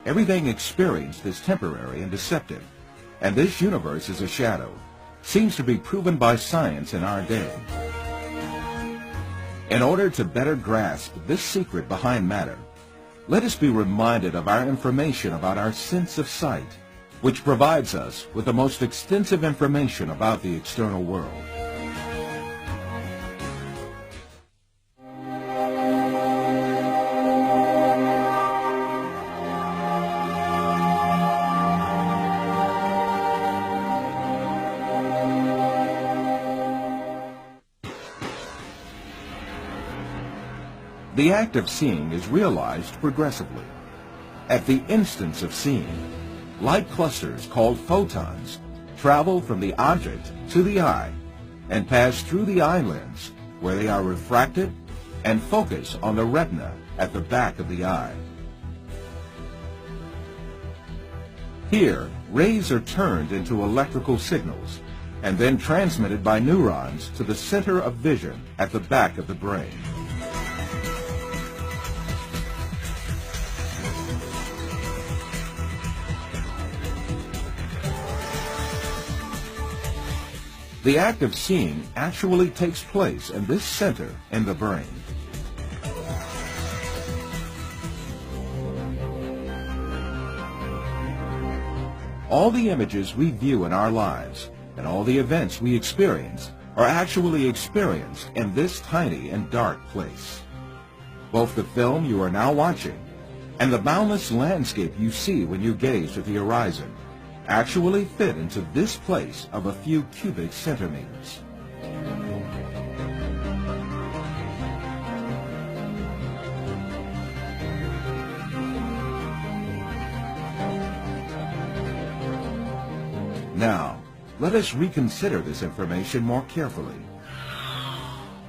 Everything experienced is temporary and deceptive, and this universe is a shadow, seems to be proven by science in our day. In order to better grasp this secret behind matter, let us be reminded of our information about our sense of sight, which provides us with the most extensive information about the external world. The act of seeing is realized progressively. At the instance of seeing, light clusters called photons travel from the object to the eye and pass through the eye lens, where they are refracted and focus on the retina at the back of the eye. Here, rays are turned into electrical signals and then transmitted by neurons to the center of vision at the back of the brain. The act of seeing actually takes place in this center in the brain. All the images we view in our lives and all the events we experience are actually experienced in this tiny and dark place. Both the film you are now watching and the boundless landscape you see when you gaze at the horizon actually fit into this place of a few cubic centimeters. Now, let us reconsider this information more carefully.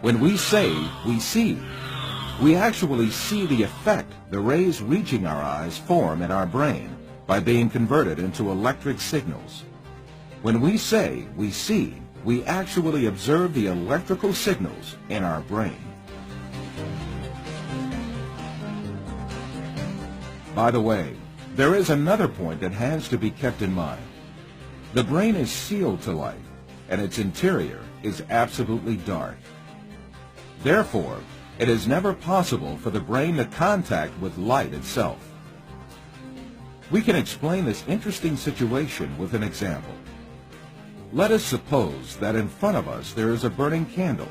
When we say we see, we actually see the effect the rays reaching our eyes form in our brain by being converted into electric signals. When we say we see, we actually observe the electrical signals in our brain. By the way, there is another point that has to be kept in mind. The brain is sealed to light, and its interior is absolutely dark. Therefore, it is never possible for the brain to contact with light itself. We can explain this interesting situation with an example. Let us suppose that in front of us there is a burning candle,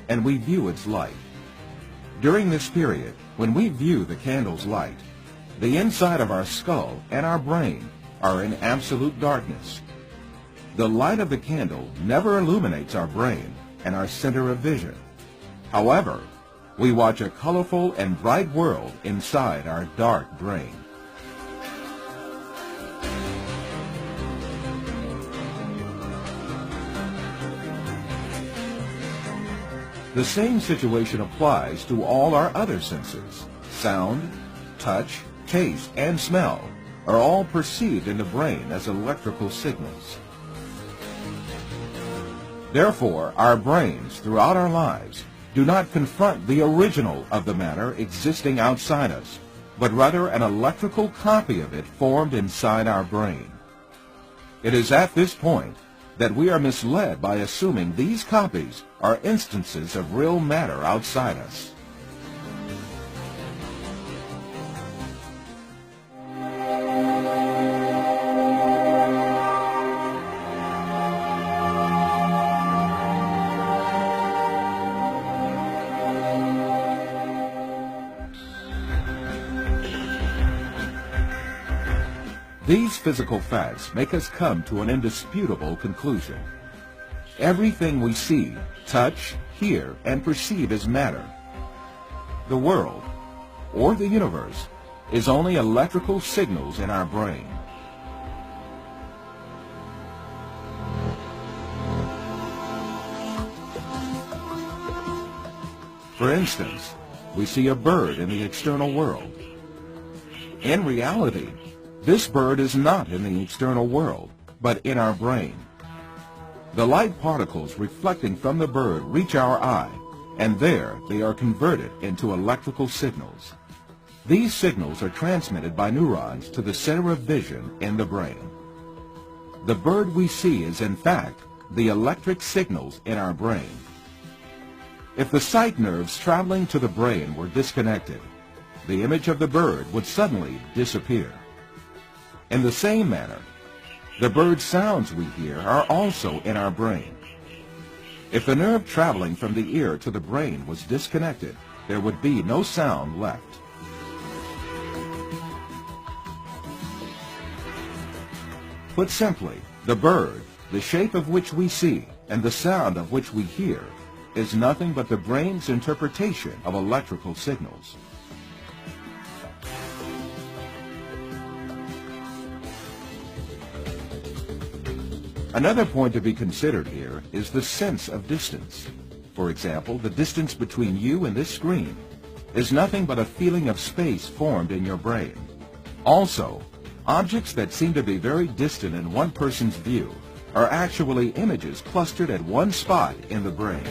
and we view its light. During this period, when we view the candle's light, the inside of our skull and our brain are in absolute darkness. The light of the candle never illuminates our brain and our center of vision. However, we watch a colorful and bright world inside our dark brain. The same situation applies to all our other senses. Sound, touch, taste, and smell are all perceived in the brain as electrical signals. Therefore, our brains throughout our lives do not confront the original of the matter existing outside us, but rather an electrical copy of it formed inside our brain. It is at this point that we are misled by assuming these copies are instances of real matter outside us. These physical facts make us come to an indisputable conclusion. Everything we see, touch, hear, and perceive is matter. The world, or the universe, is only electrical signals in our brain. For instance, we see a bird in the external world. In reality, this bird is not in the external world, but in our brain. The light particles reflecting from the bird reach our eye, and there they are converted into electrical signals. These signals are transmitted by neurons to the center of vision in the brain. The bird we see is, in fact, the electric signals in our brain. If the sight nerves traveling to the brain were disconnected, the image of the bird would suddenly disappear. In the same manner, the bird sounds we hear are also in our brain. If the nerve traveling from the ear to the brain was disconnected, there would be no sound left. Put simply, the bird, the shape of which we see, and the sound of which we hear, is nothing but the brain's interpretation of electrical signals. Another point to be considered here is the sense of distance. For example, the distance between you and this screen is nothing but a feeling of space formed in your brain. Also, objects that seem to be very distant in one person's view are actually images clustered at one spot in the brain.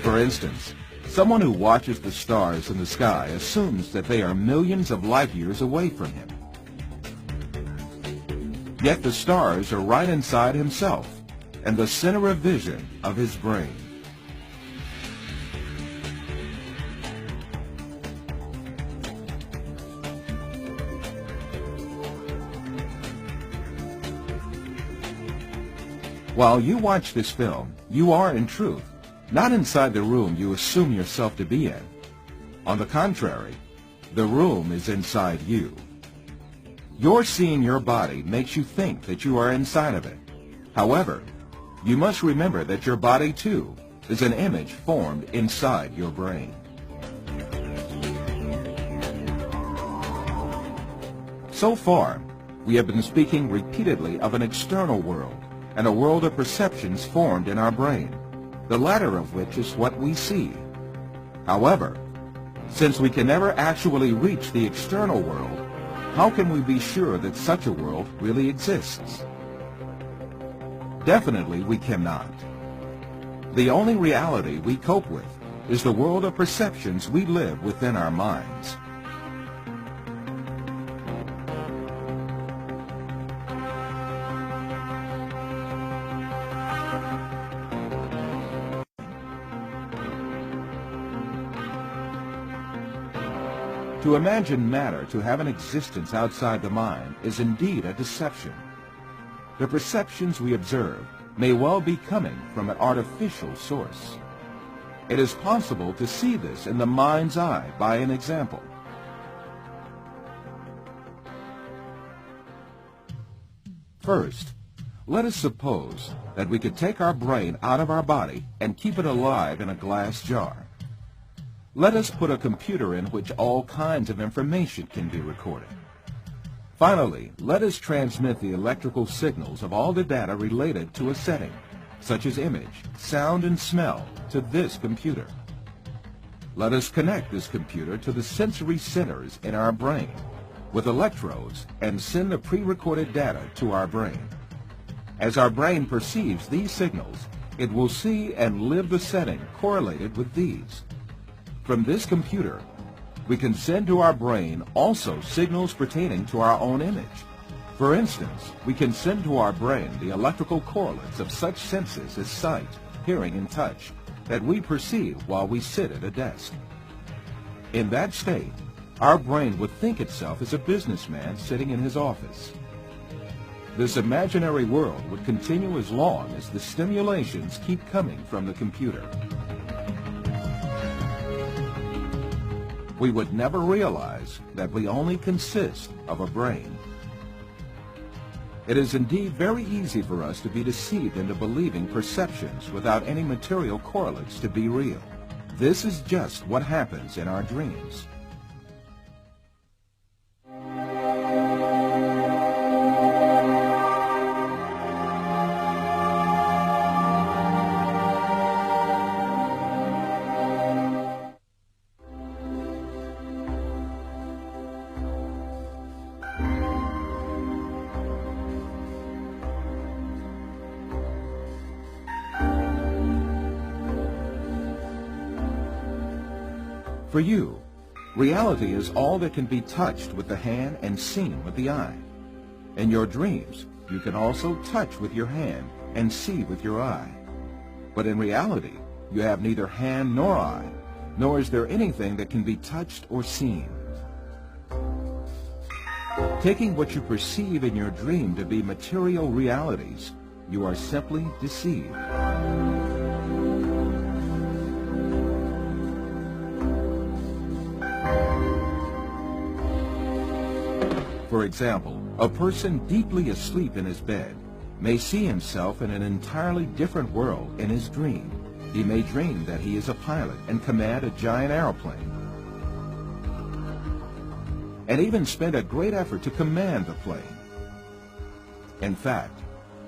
For instance, someone who watches the stars in the sky assumes that they are millions of light years away from him. Yet the stars are right inside himself, and the center of vision of his brain. While you watch this film, you are in truth not inside the room you assume yourself to be in. On the contrary, the room is inside you. Your seeing your body makes you think that you are inside of it. However, you must remember that your body, too, is an image formed inside your brain. So far, we have been speaking repeatedly of an external world and a world of perceptions formed in our brain, the latter of which is what we see. However, since we can never actually reach the external world, how can we be sure that such a world really exists? Definitely we cannot. The only reality we cope with is the world of perceptions we live within our minds. To imagine matter to have an existence outside the mind is indeed a deception. The perceptions we observe may well be coming from an artificial source. It is possible to see this in the mind's eye by an example. First, let us suppose that we could take our brain out of our body and keep it alive in a glass jar. Let us put a computer in which all kinds of information can be recorded. Finally, let us transmit the electrical signals of all the data related to a setting, such as image, sound, and smell, to this computer. Let us connect this computer to the sensory centers in our brain with electrodes and send the pre-recorded data to our brain. As our brain perceives these signals, it will see and live the setting correlated with these. From this computer, we can send to our brain also signals pertaining to our own image. For instance, we can send to our brain the electrical correlates of such senses as sight, hearing, and touch that we perceive while we sit at a desk. In that state, our brain would think itself as a businessman sitting in his office. This imaginary world would continue as long as the stimulations keep coming from the computer. We would never realize that we only consist of a brain. It is indeed very easy for us to be deceived into believing perceptions without any material correlates to be real. This is just what happens in our dreams. For you, reality is all that can be touched with the hand and seen with the eye. In your dreams, you can also touch with your hand and see with your eye. But in reality, you have neither hand nor eye, nor is there anything that can be touched or seen. Taking what you perceive in your dream to be material realities, you are simply deceived. For example, a person deeply asleep in his bed may see himself in an entirely different world in his dream. He may dream that he is a pilot and command a giant airplane, and even spend a great effort to command the plane. In fact,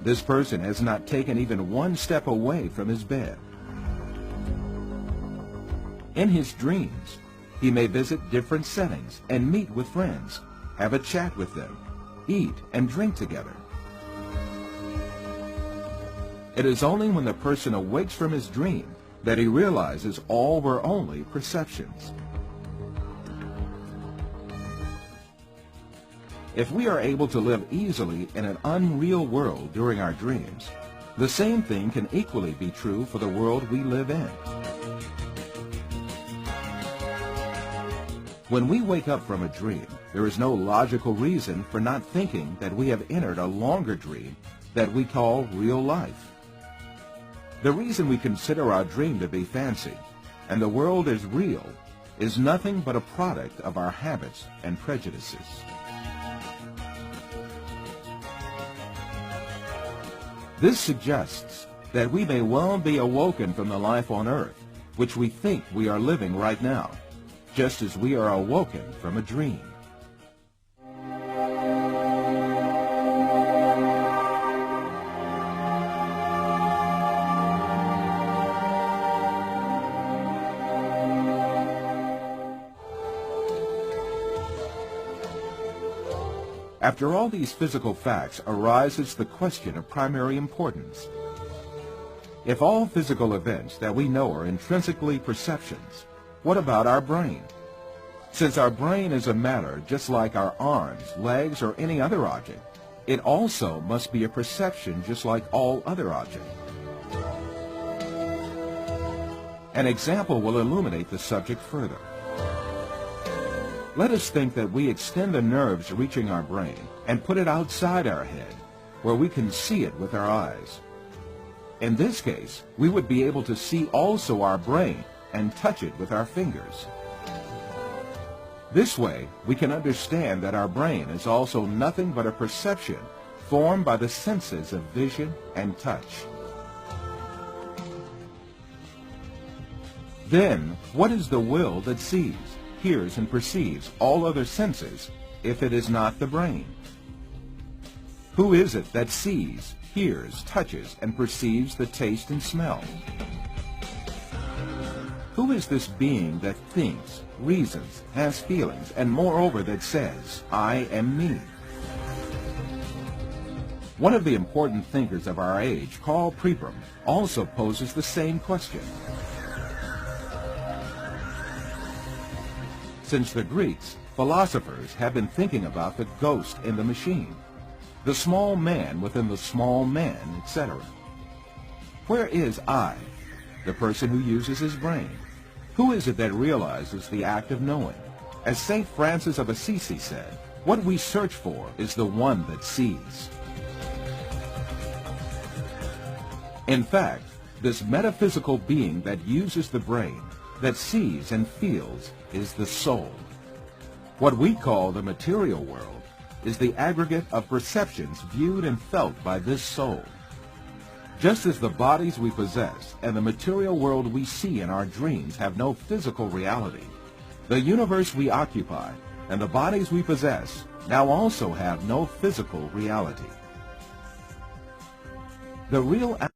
this person has not taken even one step away from his bed. In his dreams, he may visit different settings and meet with friends, have a chat with them, eat and drink together. It is only when the person awakes from his dream that he realizes all were only perceptions. If we are able to live easily in an unreal world during our dreams, the same thing can equally be true for the world we live in. When we wake up from a dream, there is no logical reason for not thinking that we have entered a longer dream that we call real life. The reason we consider our dream to be fancy and the world as real is nothing but a product of our habits and prejudices. This suggests that we may well be awoken from the life on earth, which we think we are living right now, just as we are awoken from a dream. After all these physical facts arises the question of primary importance. If all physical events that we know are intrinsically perceptions, what about our brain? Since our brain is a matter just like our arms, legs, or any other object, it also must be a perception just like all other objects. An example will illuminate the subject further. Let us think that we extend the nerves reaching our brain and put it outside our head, where we can see it with our eyes. In this case, we would be able to see also our brain and touch it with our fingers. This way, we can understand that our brain is also nothing but a perception formed by the senses of vision and touch. Then, what is the will that sees, hears, and perceives all other senses if it is not the brain? Who is it that sees, hears, touches, and perceives the taste and smell? Who is this being that thinks, reasons, has feelings, and moreover that says, I am me? One of the important thinkers of our age, Karl Popper, also poses the same question. Since the Greeks, philosophers have been thinking about the ghost in the machine, the small man within the small man, etc. Where is I, the person who uses his brain? Who is it that realizes the act of knowing? As St. Francis of Assisi said, what we search for is the one that sees. In fact, this metaphysical being that uses the brain, that sees and feels, is the soul. What we call the material world is the aggregate of perceptions viewed and felt by this soul. Just as the bodies we possess and the material world we see in our dreams have no physical reality, the universe we occupy and the bodies we possess now also have no physical reality. The real